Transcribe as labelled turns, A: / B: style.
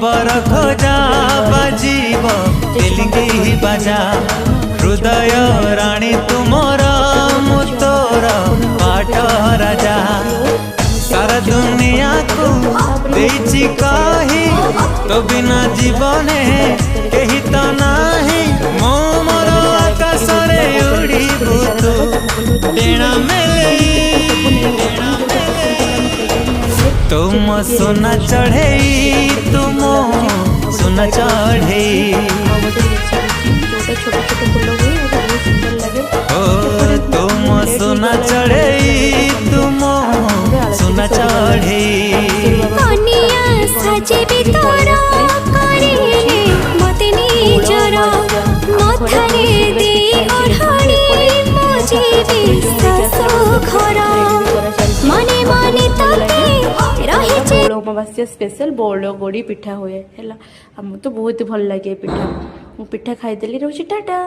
A: बर खोजा बाजीब तेलिंगी बाजा हृदय राणी तुमर मुतोर पाट राजा सारा दुनिया को देछि कही तो बिना जीवने कही तो नाही मो मोर आकाश रे उड़ीबु तू डेणा मेले तुम सोना चढ़े तुम सोना चढ़े ओ तुम सोना चढ़े तुम सोना चढ़े
B: कनिया सजेबी तोर करिले मते निजर मथारे दे ओढ़णी मुजेबी सासो घर मने मने तते रही जे
C: अमावास्या स्पेशल बड़ गोड़ी पिठा हुए है। आमको तो बहुत भल लगे पिठा। मु पिठा खाईदेली रोची टाटा।